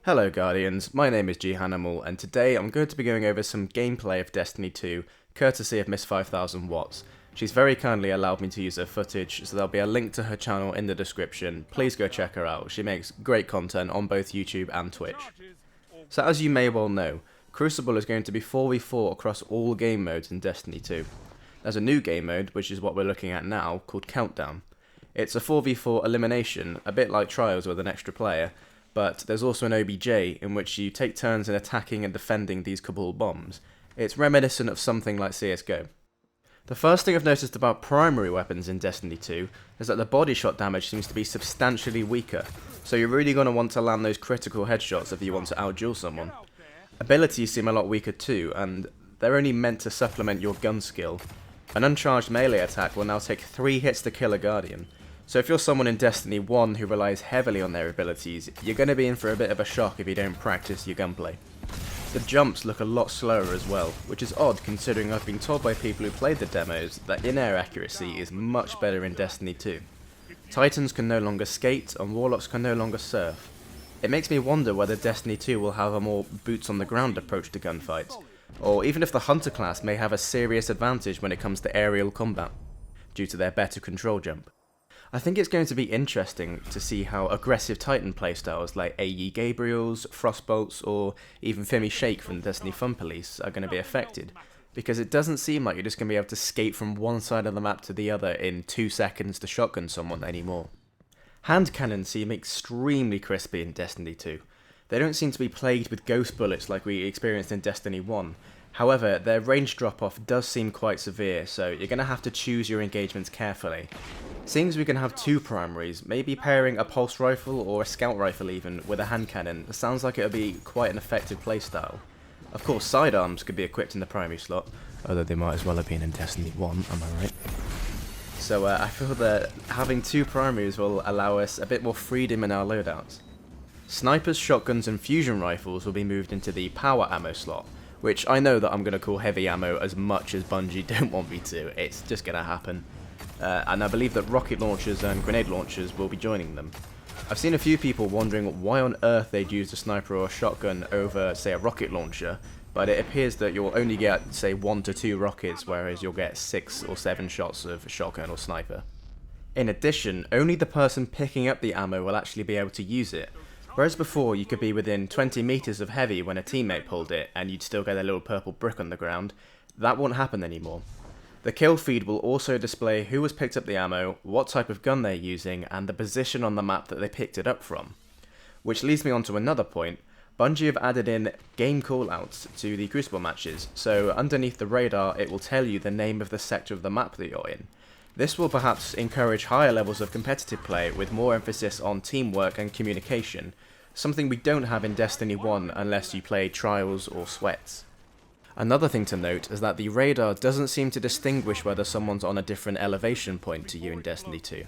Hello Guardians, my name is GHanimal and today I'm going to be going over some gameplay of Destiny 2, courtesy of Miss 5000 Watts. She's very kindly allowed me to use her footage, so there'll be a link to her channel in the description. Please go check her out, she makes great content on both YouTube and Twitch. So as you may well know, Crucible is going to be 4v4 across all game modes in Destiny 2. There's a new game mode, which is what we're looking at now, called Countdown. It's a 4v4 elimination, a bit like Trials with an extra player, but there's also an OBJ in which you take turns in attacking and defending these Cabal bombs. It's reminiscent of something like CSGO. The first thing I've noticed about primary weapons in Destiny 2 is that the body shot damage seems to be substantially weaker, so you're really going to want to land those critical headshots if you want to outduel someone. Abilities seem a lot weaker too, and they're only meant to supplement your gun skill. An uncharged melee attack will now take 3 hits to kill a Guardian. So if you're someone in Destiny 1 who relies heavily on their abilities, you're going to be in for a bit of a shock if you don't practice your gunplay. The jumps look a lot slower as well, which is odd considering I've been told by people who played the demos that in-air accuracy is much better in Destiny 2. Titans can no longer skate and Warlocks can no longer surf. It makes me wonder whether Destiny 2 will have a more boots on the ground approach to gunfights, or even if the Hunter class may have a serious advantage when it comes to aerial combat, due to their better control jump. I think it's going to be interesting to see how aggressive Titan playstyles like A.E. Gabriel's, Frostbolt's, or even Fimi Shake from the Destiny Fun Police are going to be affected, because it doesn't seem like you're just going to be able to skate from one side of the map to the other in 2 seconds to shotgun someone anymore. Hand cannons seem extremely crispy in Destiny 2. They don't seem to be plagued with ghost bullets like we experienced in Destiny 1. However, their range drop-off does seem quite severe, so you're going to have to choose your engagements carefully. Seeing as we can have 2 primaries, maybe pairing a pulse rifle or a scout rifle even with a hand cannon sounds like it would be quite an effective playstyle. Of course, sidearms could be equipped in the primary slot, although they might as well have been in Destiny 1, am I right? So I feel that having 2 primaries will allow us a bit more freedom in our loadouts. Snipers, shotguns and fusion rifles will be moved into the power ammo slot, which I know that I'm going to call heavy ammo as much as Bungie don't want me to, it's just going to happen. And I believe that rocket launchers and grenade launchers will be joining them. I've seen a few people wondering why on earth they'd use a sniper or a shotgun over, say, a rocket launcher, but it appears that you'll only get, say, 1 to 2 rockets, whereas you'll get 6 or 7 shots of shotgun or sniper. In addition, only the person picking up the ammo will actually be able to use it, whereas before you could be within 20 meters of heavy when a teammate pulled it and you'd still get a little purple brick on the ground. That won't happen anymore. The kill feed will also display who has picked up the ammo, what type of gun they're using, and the position on the map that they picked it up from. Which leads me on to another point. Bungie have added in game callouts to the Crucible matches, so underneath the radar it will tell you the name of the sector of the map that you're in. This will perhaps encourage higher levels of competitive play with more emphasis on teamwork and communication, something we don't have in Destiny 1 unless you play Trials or Sweats. Another thing to note is that the radar doesn't seem to distinguish whether someone's on a different elevation point to you in Destiny 2.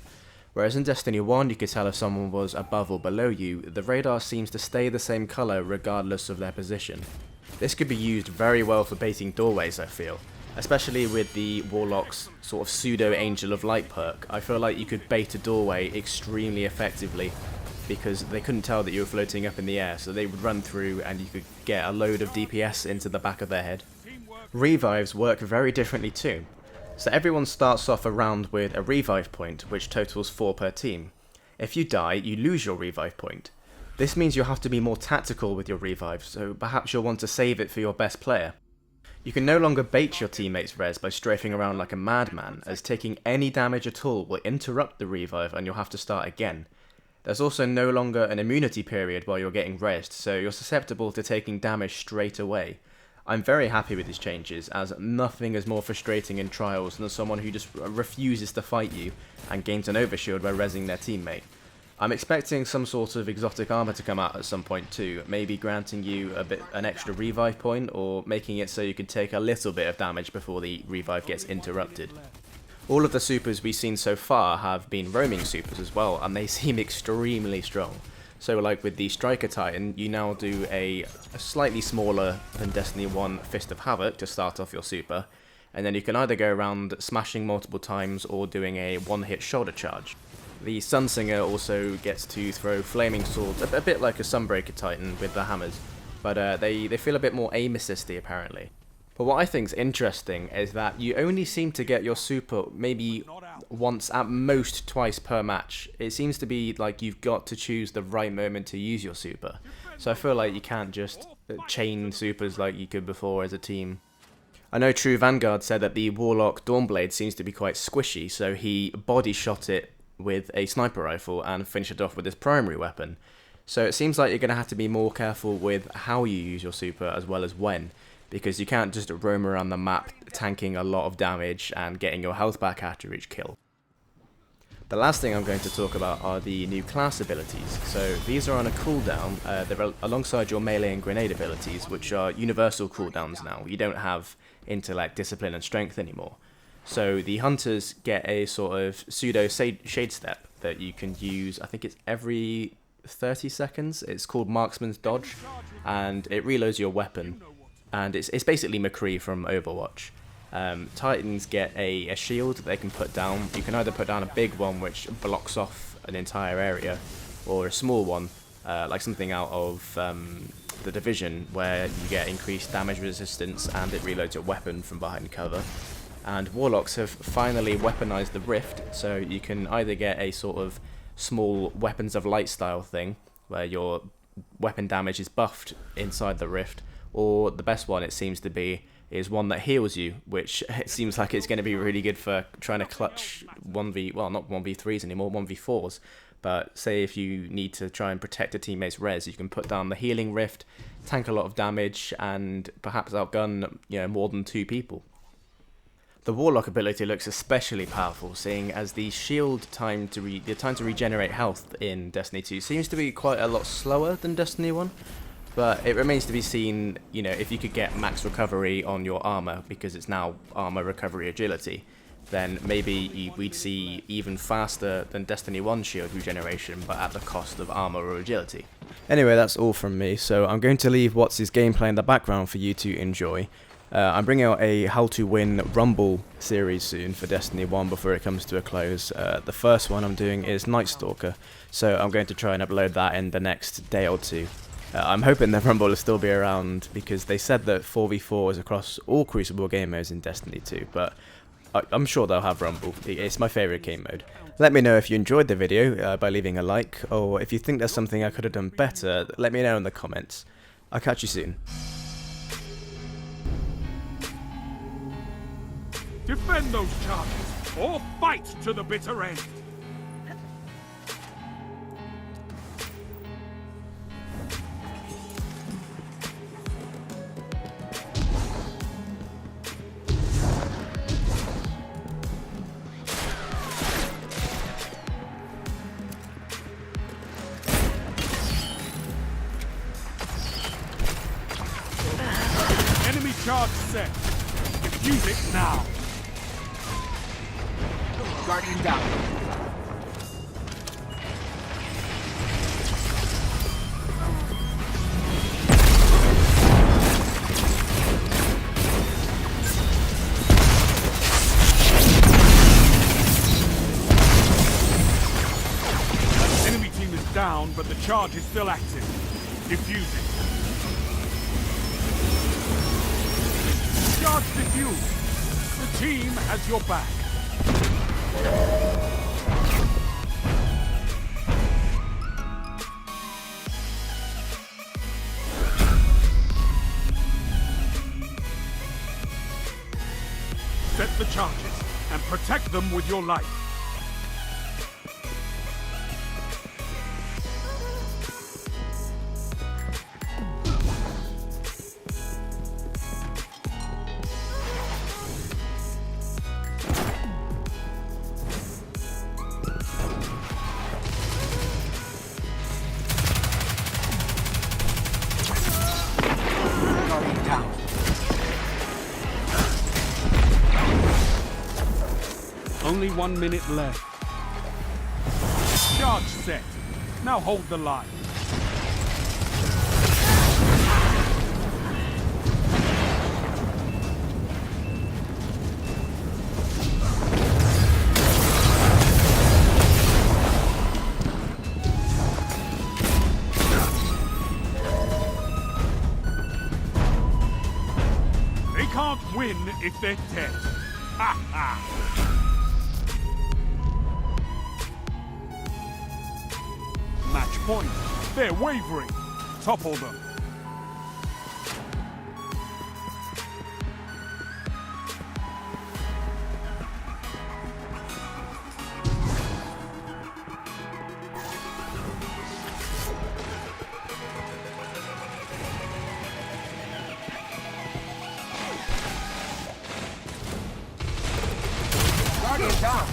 Whereas in Destiny 1 you could tell if someone was above or below you, the radar seems to stay the same colour regardless of their position. This could be used very well for baiting doorways, I feel. Especially with the Warlock's sort of pseudo Angel of Light perk, I feel like you could bait a doorway extremely effectively, because they couldn't tell that you were floating up in the air, so they would run through and you could get a load of DPS into the back of their head. Revives work very differently too. So everyone starts off a round with a revive point, which totals 4 per team. If you die, you lose your revive point. This means you'll have to be more tactical with your revive, so perhaps you'll want to save it for your best player. You can no longer bait your teammates' res by strafing around like a madman, as taking any damage at all will interrupt the revive and you'll have to start again. There's also no longer an immunity period while you're getting resed, so you're susceptible to taking damage straight away. I'm very happy with these changes, as nothing is more frustrating in Trials than someone who just refuses to fight you and gains an overshield by rezzing their teammate. I'm expecting some sort of exotic armor to come out at some point too, maybe granting you an extra revive point, or making it so you can take a little bit of damage before the revive gets interrupted. All of the supers we've seen so far have been roaming supers as well, and they seem extremely strong. So like with the Striker Titan, you now do a slightly smaller than Destiny 1 Fist of Havoc to start off your super, and then you can either go around smashing multiple times or doing a one-hit shoulder charge. The Sunsinger also gets to throw flaming swords, a bit like a Sunbreaker Titan with the hammers, but they feel a bit more aim assisty apparently. But what I think's interesting is that you only seem to get your super maybe once, at most twice per match. It seems to be like you've got to choose the right moment to use your super. So I feel like you can't just chain supers like you could before as a team. I know True Vanguard said that the Warlock Dawnblade seems to be quite squishy, so he body shot it with a sniper rifle and finished it off with his primary weapon. So it seems like you're going to have to be more careful with how you use your super as well as when, because you can't just roam around the map tanking a lot of damage and getting your health back after each kill. The last thing I'm going to talk about are the new class abilities. So these are on a cooldown, they're alongside your melee and grenade abilities, which are universal cooldowns now. You don't have intellect, discipline and strength anymore. So the hunters get a sort of pseudo shade step that you can use, I think it's every 30 seconds. It's called Marksman's Dodge, and it reloads your weapon. And it's basically McCree from Overwatch. Titans get a shield that they can put down. You can either put down a big one which blocks off an entire area, or a small one, like something out of the Division, where you get increased damage resistance and it reloads your weapon from behind cover. And Warlocks have finally weaponized the Rift, so you can either get a sort of small Weapons of Light style thing, where your weapon damage is buffed inside the Rift, or the best one it seems to be is one that heals you, which it seems like it's going to be really good for trying to clutch 1v, well, not 1v3s anymore, 1v4s, but say if you need to try and protect a teammate's res, you can put down the healing Rift, tank a lot of damage, and perhaps outgun, more than 2 people. The Warlock ability looks especially powerful, seeing as the shield time to regenerate health in Destiny 2 seems to be quite a lot slower than Destiny 1. But it remains to be seen, if you could get max recovery on your armor, because it's now armor, recovery, agility, then maybe we'd see even faster than Destiny 1 shield regeneration, but at the cost of armor or agility. Anyway, that's all from me, so I'm going to leave What's His gameplay in the background for you to enjoy. I'm bringing out a How to Win Rumble series soon for Destiny 1 before it comes to a close. The first one I'm doing is Night Stalker, so I'm going to try and upload that in the next day or two. I'm hoping the Rumble will still be around, because they said that 4v4 is across all Crucible game modes in Destiny 2, but I'm sure they'll have Rumble. It's my favourite game mode. Let me know if you enjoyed the video by leaving a like, or if you think there's something I could have done better, let me know in the comments. I'll catch you soon. Defend those charges, or fight to the bitter end! Enemy charge set. Defuse it now. Guardian down. Enemy team is down, but the charge is still active. Defuse it. Charge defused. The team has your back. Set the charges and protect them with your life. Only 1 minute left. Charge set. Now hold the line. can't win if they're dead. Ha ha! Match point. They're wavering. Topple them. Down.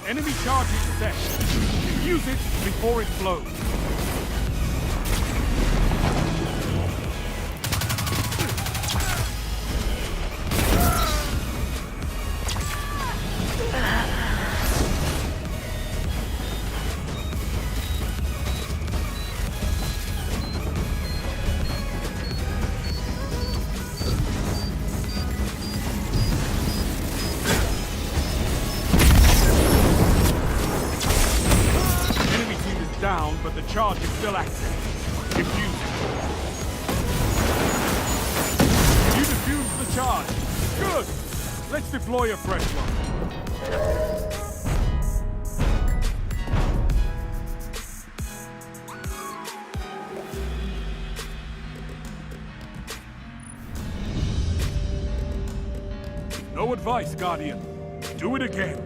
Enemy charge is set. Use it before it blows. Down, but the charge is still active. Defuse it. You defused the charge. Good! Let's deploy a fresh one. No advice, Guardian. Do it again.